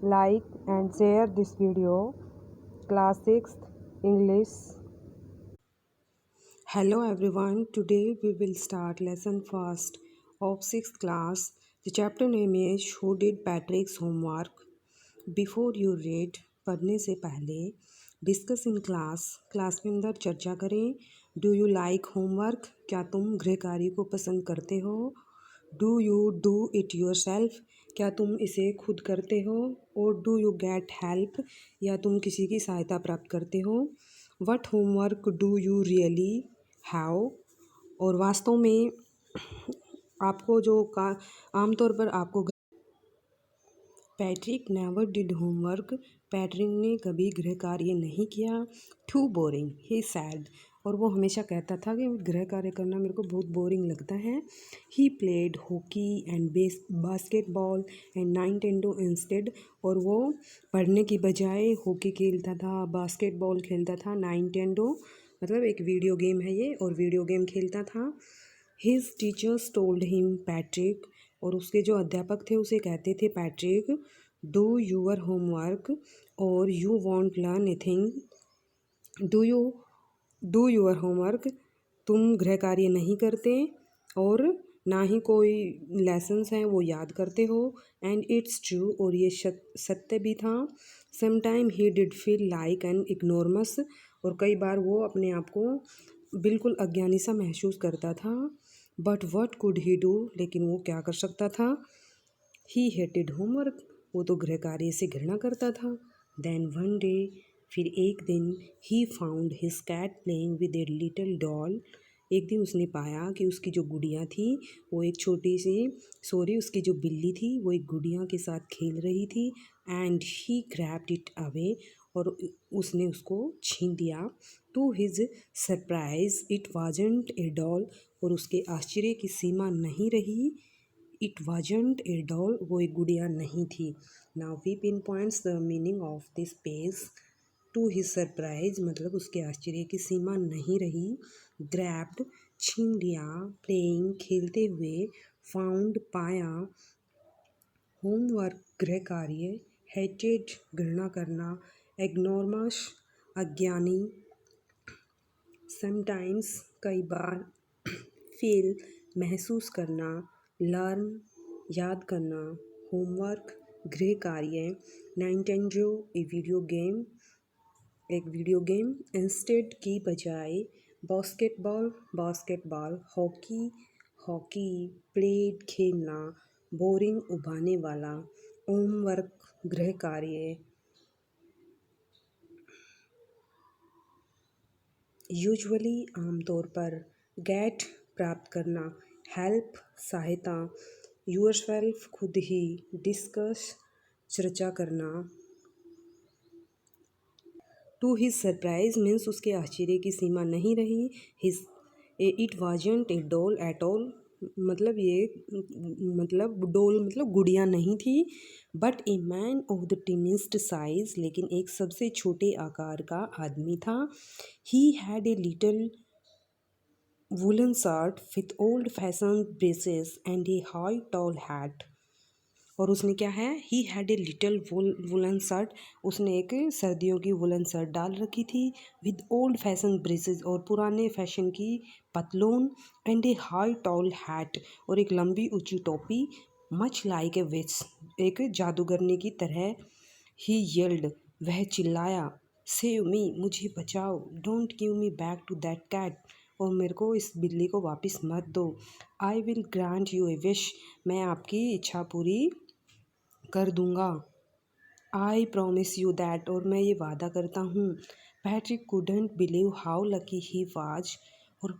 like and share this video. Class 6th English. Hello everyone. Today we will start lesson first of 6th class. The chapter name is Who Did Patrick's Homework? Before you read, पढ़ने से पहले discuss in class के अंदर चर्चा करें. Do you like homework? क्या तुम गृह कार्य को पसंद करते हो? Do you do it your self? क्या तुम इसे खुद करते हो? और डू यू गेट हेल्प? या तुम किसी की सहायता प्राप्त करते हो? What homework do you really have? और वास्तव में आपको जो का आमतौर पर आपको Patrick never did homework. Patrick ने कभी गृह कार्य नहीं किया. Too boring he said. और वो हमेशा कहता था कि गृह कार्य करना मेरे को बहुत बोरिंग लगता है. He played hockey and basketball and Nintendo instead. और वो पढ़ने की बजाय हॉकी खेलता था, बास्केटबॉल खेलता था. नाइनटेंडो मतलब एक वीडियो गेम है ये, और वीडियो गेम खेलता था. His teachers told him Patrick. और उसके जो अध्यापक थे उसे कहते थे पैट्रिक, डू यूअर होमवर्क और you won't learn anything. Do your homework. तुम गृह कार्य नहीं करते और ना ही कोई लेसन्स हैं वो याद करते हो. And it's true. और ये सत्य भी था. Sometime he did feel like an ignoramus. और कई बार वो अपने आप को बिल्कुल अज्ञानी सा महसूस करता था. But what could he do. लेकिन वो क्या कर सकता था? He hated homework. वो तो गृह कार्य से घृणा करता था. Then one day. फिर एक दिन. He found his cat playing with a little doll. एक दिन उसने पाया कि उसकी जो गुड़िया थी वो एक छोटी सी उसकी जो बिल्ली थी वो एक गुड़िया के साथ खेल रही थी. And he grabbed it away. और उसने उसको छीन दिया. To his surprise it wasn't a doll. और उसके आश्चर्य की सीमा नहीं रही. It wasn't a doll. वो एक गुड़िया नहीं थी. Now we pin points the meaning of this page. To his surprise मतलब उसके आश्चर्य की सीमा नहीं रही. ग्रैब्ड छीन लिया. प्लेइंग खेलते हुए. फाउंड पाया. होमवर्क गृह कार्य. हेटेड घृणा करना. एग्नोरमस अज्ञानी. समटाइम्स कई बार. फील महसूस करना. लर्न याद करना. होमवर्क गृह कार्य. नाइनटेंडो एक वीडियो गेम. इंस्टेड की बजाय. बास्केटबॉल. हॉकी. प्लेड खेलना. बोरिंग उबाने वाला. होमवर्क गृह कार्य. यूजुअली आमतौर पर. गेट प्राप्त करना. हेल्प सहायता. योरसेल्फ खुद ही. डिस्कस चर्चा करना. टू हिज सरप्राइज मीन्स उसके आश्चर्य की सीमा नहीं रही. It wasn't a doll at all. मतलब डोल मतलब गुड़िया नहीं थी. But a man of the tiniest size. लेकिन एक सबसे छोटे आकार का आदमी था. He had a little woollen shirt with old fashion braces and a high tall hat. और उसने क्या है? He had a little woollen shirt. उसने एक सर्दियों की वुलन शर्ट डाल रखी थी. With old fashion braces. और पुराने फैशन की पतलून. And a high tall hat. और एक लंबी ऊंची टोपी. Much like a witch. एक जादूगरनी की तरह. He yelled. वह चिल्लाया. Save me. मुझे बचाओ. Don't give me back to that cat. और मेरे को इस बिल्ली को वापस मत दो. I will grant you a wish. मैं आपकी इच्छा पूरी कर दूंगा. I promise you that. और मैं ये वादा करता हूँ. Patrick couldn't believe how lucky he was. और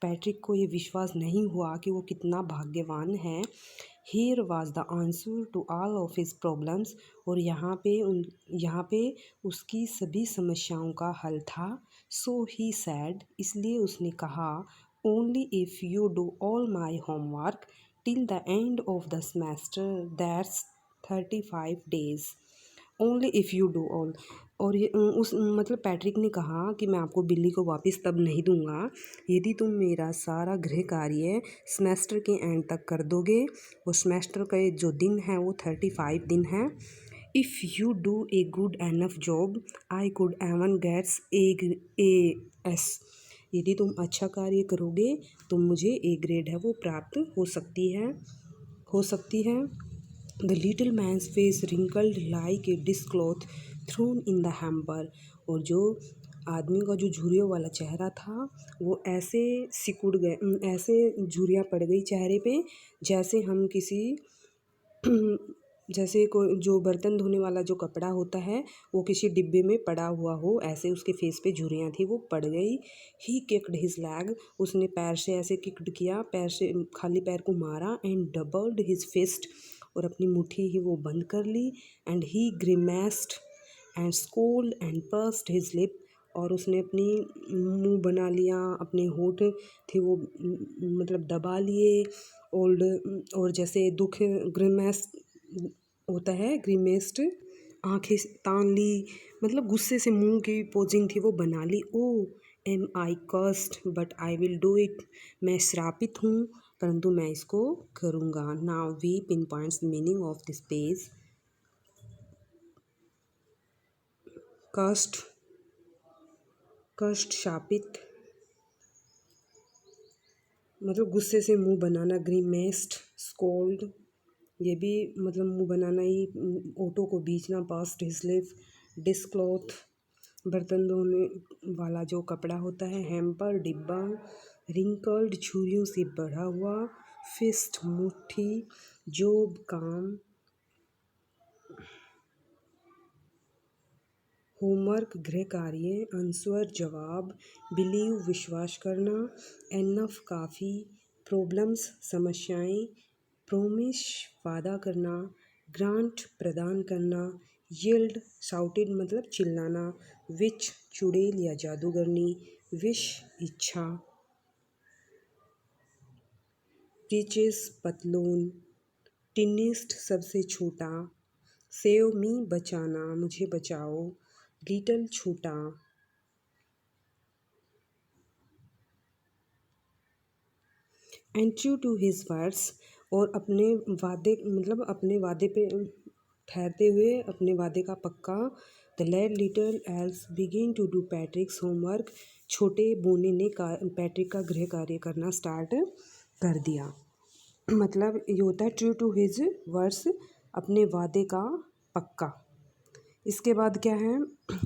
पैट्रिक को ये विश्वास नहीं हुआ कि वो कितना भाग्यवान है. Here was the answer to all of his problems. और यहाँ पे उसकी सभी समस्याओं का हल था. So he said. इसलिए उसने कहा. Only if you do all my homework till the end of the semester. That's 35 days. Only if you do all. और ये उस मतलब पैट्रिक ने कहा कि मैं आपको बिल्ली को वापस तब नहीं दूंगा यदि तुम मेरा सारा गृह कार्य सेमेस्टर के एंड तक कर दोगे. वो सेमेस्टर का जो दिन है वो 35 दिन है. If you do a good enough job, I could even gets A S. यदि तुम अच्छा कार्य करोगे तो मुझे ए ग्रेड है वो प्राप्त हो सकती है। The little man's face wrinkled like a dishcloth thrown in the hamper. और जो आदमी का जो झुर्रियों वाला चेहरा था वो ऐसे सिकुड़ गए, ऐसे झुर्रियाँ पड़ गई चेहरे पे, जैसे हम किसी जैसे कोई जो बर्तन धोने वाला जो कपड़ा होता है वो किसी डिब्बे में पड़ा हुआ हो, ऐसे उसके फेस पे झुर्रियाँ थी वो पड़ गई। ही किक्ड हिज लैग, उसने पैर से ऐसे किक्ड किया, पैर से खाली पैर को मारा। एंड डबल्ड हिज फिस्ट, और अपनी मुट्ठी ही वो बंद कर ली। And he grimaced and scowled and pursed his lip, और उसने अपनी मुंह बना लिया, अपने होठ थे वो मतलब दबा लिए। ओल्ड, और जैसे दुख ग्रिमेस होता है, ग्रीमेस्ड, आंखें तान ली, मतलब गुस्से से मुंह की पोजिंग थी वो बना ली। Oh am I cursed but I will do it, मैं श्रापित हूँ परंतु मैं इसको करूँगा। Now we pin points the meaning of this page. कष्ट, कष्ट, शापित, मतलब गुस्से से मुंह बनाना। ग्रीमेस्ड, स्कोल्ड, ये भी मतलब मुंह बनाना ही। ओटो को बीचना, पास्ट हिज लिप। डिस्क्लॉथ, बर्तन धोने वाला जो कपड़ा होता है। हैम्पर, डिब्बा। रिंकल्ड, छुरियों से बढ़ा हुआ। फिस्ट, मुट्ठी। जॉब, काम। होमवर्क, गृह कार्य। आंसर, जवाब। बिलीव, विश्वास करना। एनफ, काफ़ी। प्रॉब्लम्स, समस्याएं। प्रोमिस, वादा करना। ग्रांट, प्रदान करना। यील्ड, शाउटेड मतलब चिल्लाना। विच, चुड़ैल या जादूगरनी। विश, इच्छा। रिचेस, पतलून। टिनिस्ट, सबसे छोटा। सेव मी, बचाना, मुझे बचाओ। लिटिल, छोटा। And true to his words, और अपने वादे मतलब अपने वादे पे ठहरते हुए अपने वादे का पक्का। The led little else begin to do Patrick's homework, छोटे बोने ने पैट्रिक का गृह कार्य करना स्टार्ट कर दिया। मतलब ये होता है ट्रू टू हिज वर्ड्स, अपने वादे का पक्का। इसके बाद क्या है,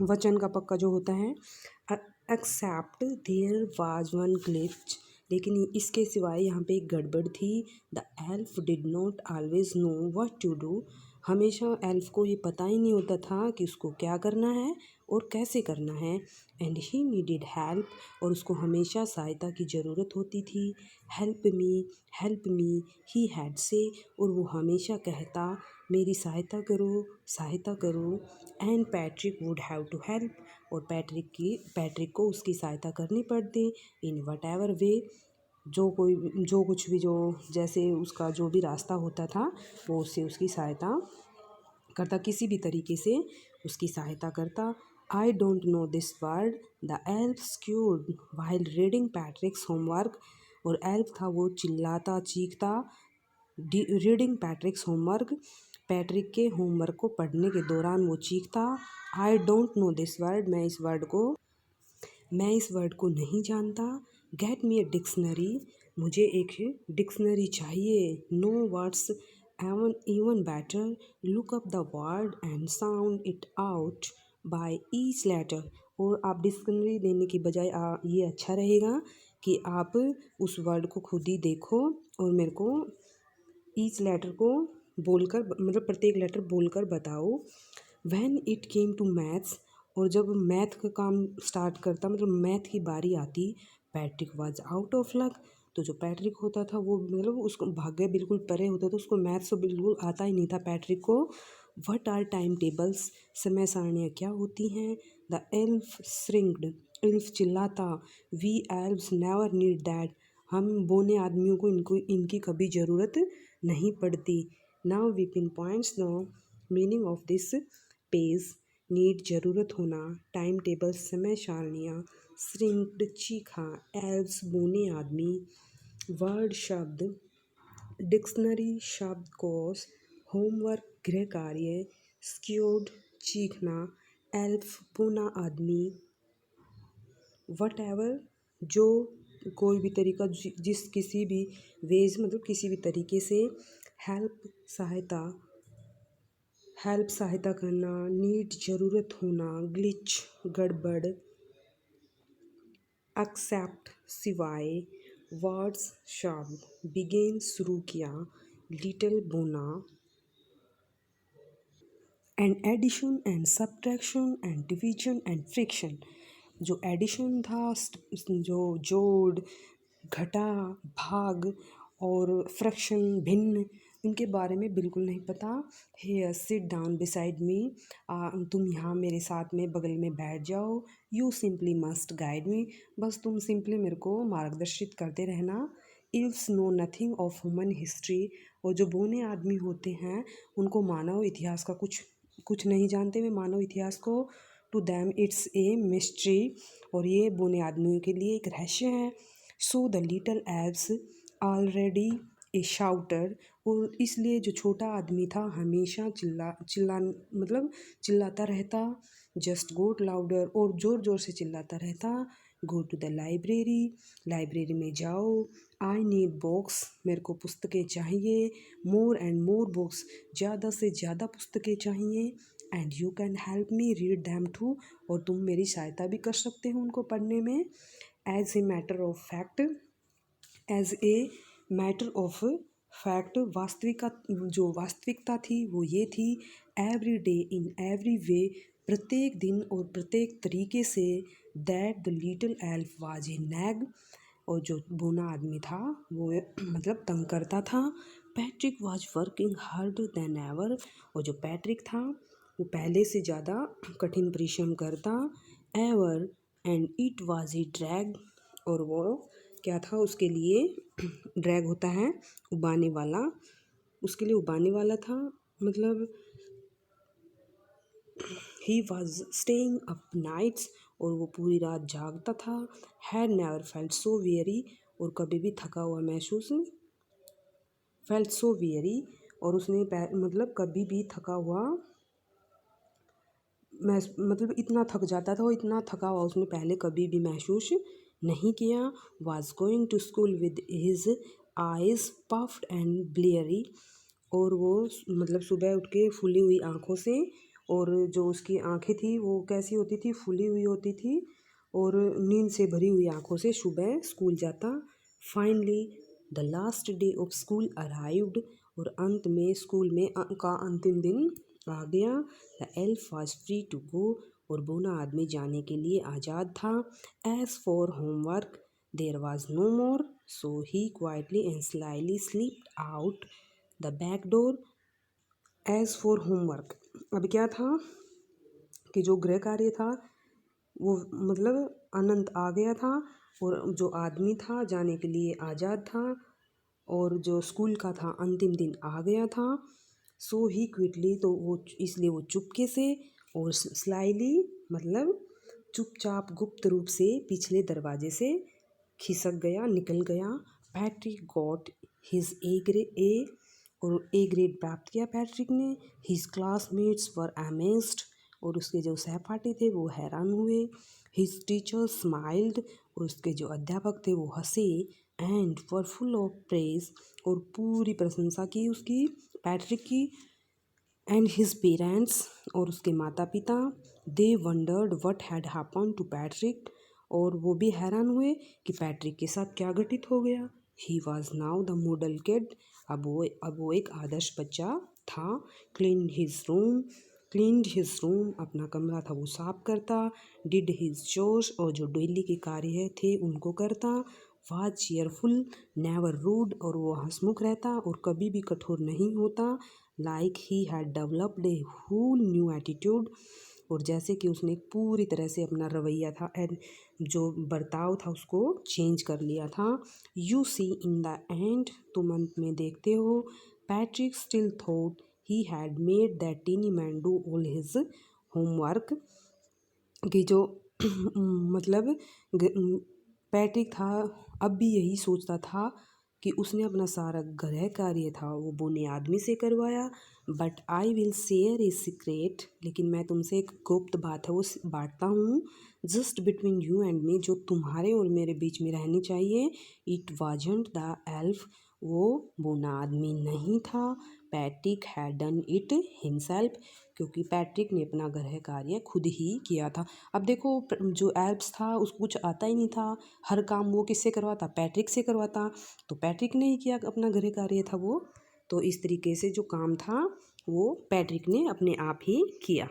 वचन का पक्का जो होता है। Except there was one glitch, लेकिन इसके सिवाय यहाँ पे एक गड़बड़ थी। The elf did not always know what to do, हमेशा एल्फ को ये पता ही नहीं होता था कि उसको क्या करना है और कैसे करना है। एंड ही नीडिड हेल्प, और उसको हमेशा सहायता की ज़रूरत होती थी। हेल्प मी ही हैड से, और वो हमेशा कहता मेरी सहायता करो, सहायता करो। And Patrick would have to help, और पैट्रिक को उसकी सहायता करनी पड़ती। इन वट एवर वे, जो कुछ भी, जो जैसे उसका जो भी रास्ता होता था वो उससे उसकी सहायता करता, किसी भी तरीके से उसकी सहायता करता। I don't know this word, the elf squeaked while reading Patrick's homework, और एल्फ था वो चिल्लाता चीखता रीडिंग पैट्रिक्स होमवर्क, पैट्रिक के होमवर्क को पढ़ने के दौरान वो चीखता। I don't know this word, मैं इस वर्ड को नहीं जानता। गेट मी ए डिक्शनरी, मुझे एक डिक्शनरी चाहिए। No words even better, look up the word and sound it out by each letter। और आप डिक्शनरी देने की बजाय ये अच्छा रहेगा कि आप उस वर्ड को खुद ही देखो और मेरे को ईच लेटर को बोलकर मतलब प्रत्येक लेटर बोलकर बताओ। When it came to maths, और जब मैथ का काम स्टार्ट करता मतलब मैथ की बारी आती, Patrick was out of luck, तो जो पैट्रिक होता था वो मतलब उसको भाग्य बिल्कुल परे होता था, उसको मैथ्स तो बिल्कुल आता ही नहीं था पैट्रिक को। व्हाट आर टाइम टेबल्स, समय सारणियाँ क्या होती हैं। द एल्फ श्रिंक्ड, एल्फ चिल्लाता। We elves never need that, हम बोने आदमियों को इनकी कभी ज़रूरत नहीं पड़ती। Now we pin points the meaning of this page. Need, ज़रूरत होना। टाइम टेबल, समय सारणियाँ। श्रिंक्ड, चीखा। एल्व्स, बोने आदमी। वर्ड, शब्द। डिक्शनरी, शब्दकोश। होमवर्क, गृह कार्य। स्क्योर्ड चीखना, एल्फ बूना आदमी, वट एवर जो कोई भी तरीका जिस किसी भी वेज मतलब किसी भी तरीके से हेल्प सहायता हेल्प सहायता करना, नीड ज़रूरत होना, ग्लिच गड़बड़, एक्सेप्ट सिवाय, वर्ड्स शब्द, बिगेन शुरू किया, लिटिल बोना, and addition and subtraction and division and fraction. जो एडिशन था जो जोड़ घटा भाग और फ्रैक्शन भिन्न, इनके बारे में बिल्कुल नहीं पता। Hey sit down beside me, तुम यहाँ मेरे साथ में बगल में बैठ जाओ। You simply must guide me, बस तुम सिंपली मेरे को मार्गदर्शित करते रहना। Elves know nothing of human history, और जो बोने आदमी होते हैं उनको मानव इतिहास का कुछ कुछ नहीं जानते वे मानव इतिहास को। To them it's a mystery, और ये बोने आदमियों के लिए एक रहस्य है। So the little elves already a shouter, और इसलिए जो छोटा आदमी था हमेशा मतलब चिल्लाता रहता। जस्ट गोट लाउडर, और ज़ोर ज़ोर से चिल्लाता रहता। Go to the library, library में जाओ। आई नीड बुक्स, मेरे को पुस्तकें चाहिए। मोर एंड मोर बुक्स, ज़्यादा से ज़्यादा पुस्तकें चाहिए। And you can help me read them too, और तुम मेरी सहायता भी कर सकते हो उनको पढ़ने में। As a matter of fact, as a matter of fact, जो वास्तविकता थी वो ये थी। Every day in every way, प्रत्येक दिन और प्रत्येक तरीके से। That the little elf was a nag, और जो बोना आदमी था वो मतलब तंग करता था। Patrick was working harder than ever, और जो पैट्रिक था वो पहले से ज़्यादा कठिन परिश्रम करता। Ever, and it was a drag, और वो क्या था उसके लिए ड्रैग होता है उबाने वाला, उसके लिए उबाने वाला था। मतलब he was staying up nights, और वो पूरी रात जागता था। Had never felt so very, और कभी भी थका हुआ महसूस फेल्ट सो वेरी, और उसने मतलब कभी भी थका हुआ मतलब इतना थक जाता था, वो इतना थका हुआ उसने पहले कभी भी महसूस नहीं किया। Was going to school with his eyes puffed and bleary, और वो मतलब सुबह उठ के फूली हुई आँखों से, और जो उसकी आँखें थी वो कैसी होती थी, फूली हुई होती थी, और नींद से भरी हुई आँखों से सुबह स्कूल जाता। Finally the last day of school arrived, और अंत में स्कूल में का अंतिम दिन आ गया। The elf was free to go, और बोना आदमी जाने के लिए आज़ाद था। As for homework there was no more, so he quietly and slyly slipped out the back door. As for homework, अब क्या था कि जो गृह कार्य था वो मतलब अनंत आ गया था, और जो आदमी था जाने के लिए आज़ाद था, और जो स्कूल का था अंतिम दिन आ गया था। सो ही क्विकली, तो वो इसलिए वो चुपके से और स्लाइली मतलब चुपचाप गुप्त रूप से पिछले दरवाजे से खिसक गया, निकल गया। पैट्रिक गॉट हिज ए, और ए ग्रेड प्राप्त किया पैट्रिक ने। हिज क्लासमेट्स वर अमेज्ड, और उसके जो सहपाठी थे वो हैरान हुए। हिज टीचर स्माइल्ड, और उसके जो अध्यापक थे वो हंसे। And were full of praise, और पूरी प्रशंसा की उसकी पैट्रिक की। एंड हिज पेरेंट्स, और उसके माता पिता, they wondered what had happen to Patrick, और वो भी हैरान हुए कि पैट्रिक के साथ क्या घटित हो गया। He was now the model kid, अब वो एक आदर्श बच्चा था। क्लीन्ड हिज रूम, अपना कमरा था वो साफ करता। डिड हिज चोर्स, और जो डेली के कार्य थे उनको करता। वाज चेयरफुल नेवर रूड, और वो हंसमुख रहता और कभी भी कठोर नहीं होता। Like he had developed a whole new attitude, और जैसे कि उसने पूरी तरह से अपना रवैया था एंड जो बर्ताव था उसको चेंज कर लिया था। You see in the end, तुम अंत में देखते हो। Patrick still thought he had made that teeny man do all his homework, कि जो मतलब पैट्रिक था अब भी यही सोचता था कि उसने अपना सारा गृह कार्य था वो बोने आदमी से करवाया। But I will share a secret, लेकिन मैं तुमसे एक गुप्त बात है वो बांटता हूँ, just between you and me, जो तुम्हारे और मेरे बीच में रहनी चाहिए। इट वाजंट द एल्फ, वो बोना आदमी नहीं था। Patrick had done it himself, क्योंकि पैट्रिक ने अपना गृह कार्य खुद ही किया था। अब देखो जो एल्प्स था उसको कुछ आता ही नहीं था, हर काम वो किससे करवाता, पैट्रिक से करवाता। तो पैट्रिक ने ही किया, अपना गृह कार्य था वो। तो इस तरीके से जो काम था वो पैट्रिक ने अपने आप ही किया।